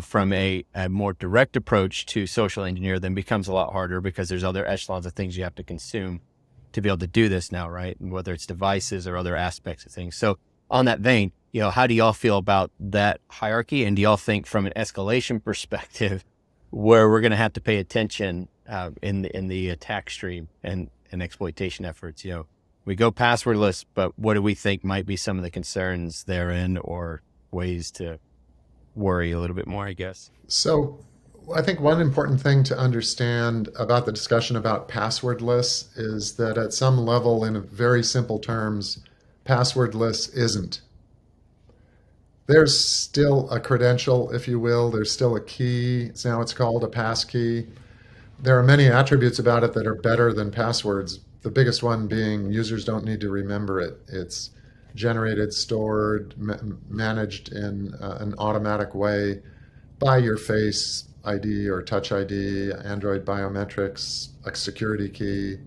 from a more direct approach to social engineer then becomes a lot harder because there's other echelons of things you have to consume to be able to do this now, right? And whether it's devices or other aspects of things. So on that vein, how do y'all feel about that hierarchy? And do y'all think from an escalation perspective where we're going to have to pay attention in the attack stream and exploitation efforts? We go passwordless, but what do we think might be some of the concerns therein or ways to worry a little bit more, I guess? So I think one important thing to understand about the discussion about passwordless is that at some level, in very simple terms, passwordless isn't. There's still a credential, if you will. There's still a key. Now it's called a pass key. There are many attributes about it that are better than passwords. The biggest one being users don't need to remember it. It's generated, stored, managed in an automatic way by your Face ID or Touch ID, Android biometrics, a security key,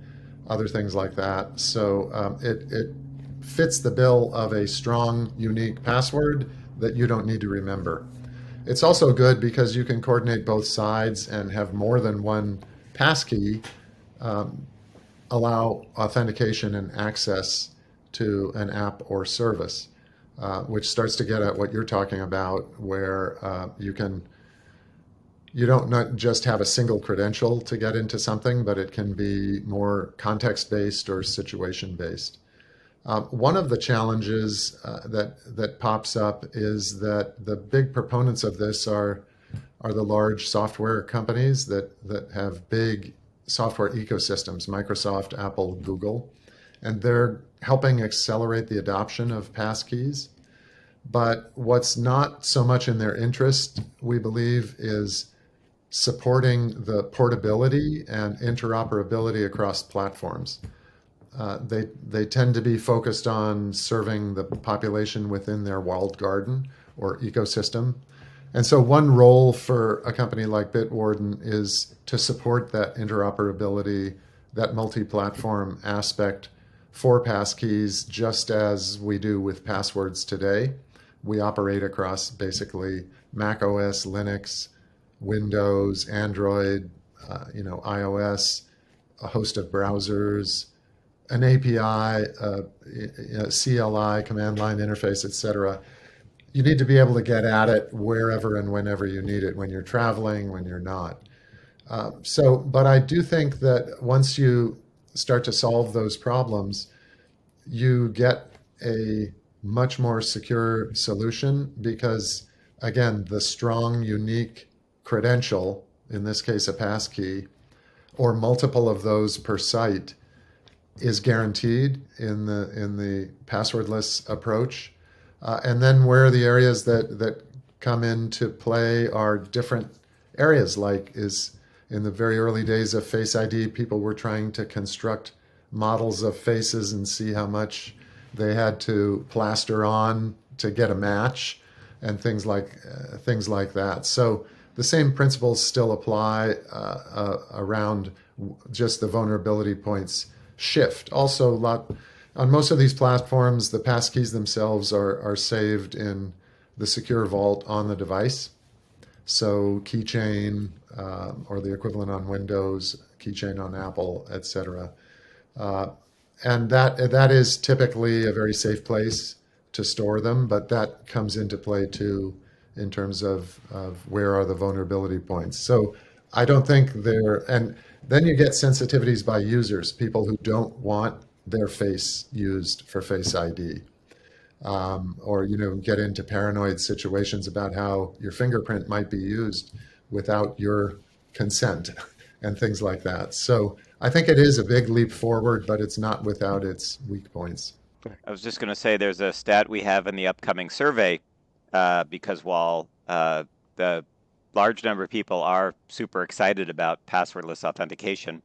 other things like that. So it fits the bill of a strong, unique password that you don't need to remember. It's also good because you can coordinate both sides and have more than one passkey, allow authentication and access to an app or service, which starts to get at what you're talking about, where you don't not just have a single credential to get into something, but it can be more context-based or situation-based. One of the challenges that pops up is that the big proponents of this are the large software companies that have big software ecosystems, Microsoft, Apple, Google, and they're helping accelerate the adoption of passkeys. But what's not so much in their interest, we believe, is supporting the portability and interoperability across platforms. They tend to be focused on serving the population within their walled garden or ecosystem. And so one role for a company like Bitwarden is to support that interoperability, that multi-platform aspect for passkeys, just as we do with passwords today. We operate across basically Mac OS, Linux, Windows, Android, iOS, a host of browsers, an API, CLI, command line interface, etc. You need to be able to get at it wherever and whenever you need it, when you're traveling, when you're not. But I do think that once you start to solve those problems, you get a much more secure solution because, again, the strong, unique credential, in this case a passkey, or multiple of those per site, is guaranteed in the passwordless approach. And then where the areas that come into play are different areas, like is in the very early days of Face ID, people were trying to construct models of faces and see how much they had to plaster on to get a match and things like that. So the same principles still apply around just the vulnerability points shift. Also, on most of these platforms, the passkeys themselves are saved in the secure vault on the device. So keychain or the equivalent on Windows, keychain on Apple, etc. And that is typically a very safe place to store them, but that comes into play too in terms of where are the vulnerability points. So I don't think and then you get sensitivities by users, people who don't want their face used for Face ID, or get into paranoid situations about how your fingerprint might be used without your consent and things like that. So I think it is a big leap forward, but it's not without its weak points. I was just going to say there's a stat we have in the upcoming survey, because while the large number of people are super excited about passwordless authentication,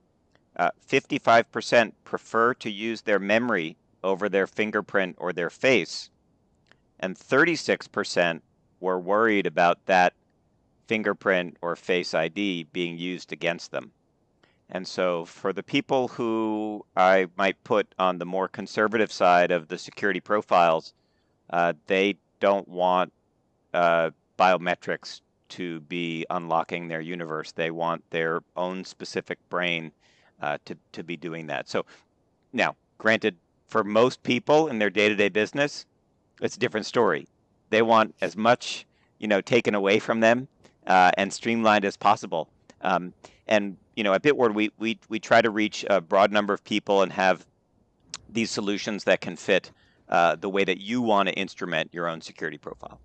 55% prefer to use their memory over their fingerprint or their face, and 36% were worried about that fingerprint or Face ID being used against them. And so for the people who I might put on the more conservative side of the security profiles, they don't want biometrics to be unlocking their universe. They want their own specific brain to be doing that. So now, granted, for most people in their day-to-day business, it's a different story. They want as much, taken away from them and streamlined as possible. And at Bitwarden, we try to reach a broad number of people and have these solutions that can fit the way that you want to instrument your own security profile.